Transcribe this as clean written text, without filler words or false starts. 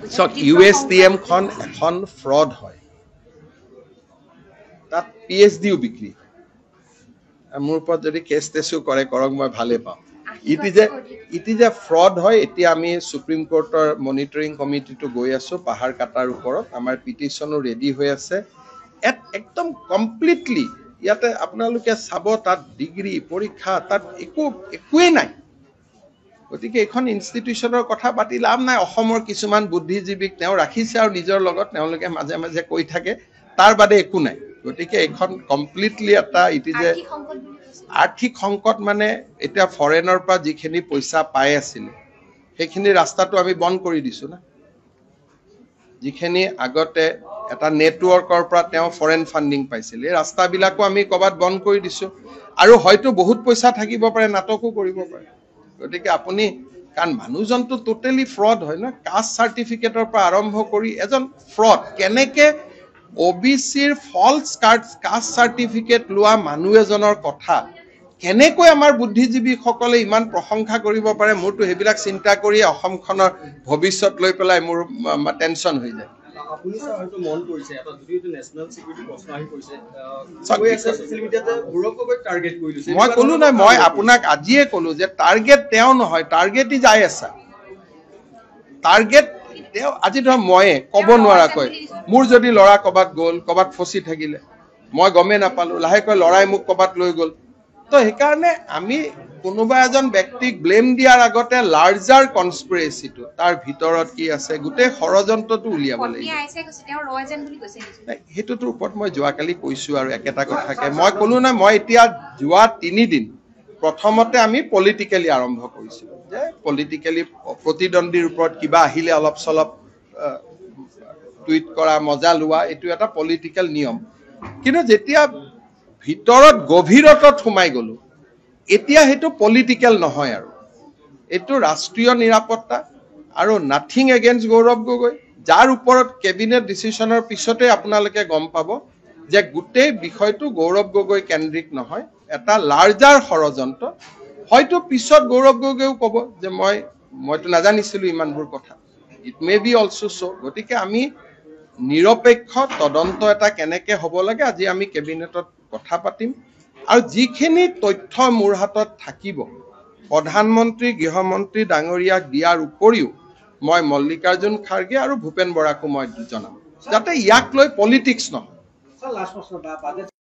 So USTM খন এখন fraud হয় তাত PhDও বিক্ৰী মোৰ ওপৰত যদি কেছ টেছো কৰে কৰক মই ভালে পাওঁ ইটি যে ফ্ৰড হয় এতিয়া আমি সুপ্ৰিম কোৰ্টৰ মনিটৰিং কমিটিটো গৈ আছো পাহাৰ কাটাৰ ওপৰত আমাৰ পিটিশনো ৰেডি হৈ আছে একদম কমপ্লিটলি ইয়াতে আপোনালোকে চাব তাত ডিগ্ৰী পৰীক্ষা তাত একোৱেই নাই গতিকে এখন ইনষ্টিটিউচনৰ কথা পাতি লাভ নাই অসমৰ কিছুমান বুদ্ধিজীৱীক তেওঁ ৰাখিছে আৰু নিজৰ লগত তেওঁলোকে মাজে মাজে কৈ থাকে তাৰ বাদে একো নাই গতিকে এখন কমপ্লিটলি এটা ইটি যে আৰ্থিক সংকট মানে এটা ফৰেনৰ পৰা যিখিনি পইচা পাই আছিল সেইখিনি ৰাস্তাটো আমি বন্ধ কৰি দিছো না যিখিনি আগতে এটা নেটৱৰ্কৰ পৰা তেওঁ ফৰেন ফান্ডিং পাইছিল এই ৰাস্তাবিলাকো আমি কবাত বন্ধ কৰি দিছো আৰু হয়তো বহুত পইচা থাকিব পাৰে নাটকো কৰিব পাৰে গতিকে আপুনি কাৰণ মানুহজনটো টোটালি ফ্ৰড হয় না কাষ্ট সাৰ্টিফিকেটৰ পৰা আৰম্ভ কৰি এজন ফ্ৰড কেনেকে OBCৰ ফলছ কাষ্ট সাৰ্টিফিকেট লোৱা মানুহ এজনৰ কথা কেনেকৈ আমাৰ বুদ্ধিজীৱীসকলে ইমান প্ৰশংসা কৰিব পাৰে মোৰটো হেবিলাক চিন্তা কৰি অসমখনৰ ভৱিষ্যত লৈ পেলাই মোৰ টেনচন হৈ যায় আপুনি হয়তো মন কৰিছে এটা যদি নেশনাল সিকিউৰিটি প্ৰশ্ন আহি পৰিছে কৈ আছে সোশ্যাল মিডিয়াতে গৌৰৱ গগৈ টাৰ্গেট কৰি লৈছে মই কলো না মই আপোনাক আজিয়ে কলো যে টাৰ্গেট তেওঁ নহয় টাৰ্গেটই যায় আছে টাৰ্গেট তেওঁ আজি ধৰ মই ক'ব নোৱাৰাকৈ মোৰ যদি লৰা কবাত গ'ল কবাত ফসি থাকিলে মই গমে নাপালো লাহেকৈ লৰাই মোক কবাত লৈ গ'ল তো সেইকাৰণে আমি কোনোবা এজন ব্যক্তিক ব্লেম দিয়াৰ আগতে লাৰ্জাৰ কনস্পিৰেসিটো তাৰ ভিতৰত কি আছে গুটে ষড়যন্ত্ৰটো উলিয়াব লাগিব হেতুটোৰ ওপৰত মই যোৱাকালি কৈছো আৰু একেটা কথাকে মই কলো না মই এতিয়া যোৱা 3 দিন প্ৰথমতে আমি পলিটিক্যালি আৰম্ভ কৰিছিলো যে পলিটিক্যালি প্ৰতিদ্বন্দ্বীৰ ওপৰত কিবা আহিলে অলপ সলপ টুইট কৰা মজা লোৱা এটো এটা পলিটিক্যাল নিয়ম কিন্তু যেতিয়া ভিতৰত গভীৰতাত সোমাই গলো এতিয়া হেতু পলিটিক্যাল নহয় আৰু এটো ৰাষ্ট্ৰীয় নিৰাপত্তা আৰু নাথিং এগেইনষ্ট গৌৰৱ গগৈ যাৰ ওপৰত কেবিনেট ডিসিশনৰ পিছতে আপোনালোকে গম পাব যে গুটে বিষয়টো গৌৰৱ গগৈ কেন্দ্ৰিক নহয় এটা লাৰ্জাৰ ষড়যন্ত্ৰ হয়তো পিছত গৌৰৱ গগৈও ক'ব যে মইতো নাজানিছিলো ইমানবোৰ কথা it may be also so গতিকে আমি নিৰপেক্ষ তদন্ত এটা কেনেকে হ'ব লাগে আজি আমি কেবিনেটত কথা পাতিম আৰু যিখিনি তথ্য মোৰ হাতত থাকিব প্ৰধানমন্ত্ৰী গৃহমন্ত্ৰী ডাঙৰীয়াক দিয়াৰ উপৰিও মই মল্লিকাৰ্জুন খাৰগে আৰু ভূপেন বৰাকো মই জনাম যাতে ইয়াক লৈ পলিটিক্স নহয় স্যাৰ লাস্ট প্ৰশ্ন বাজেট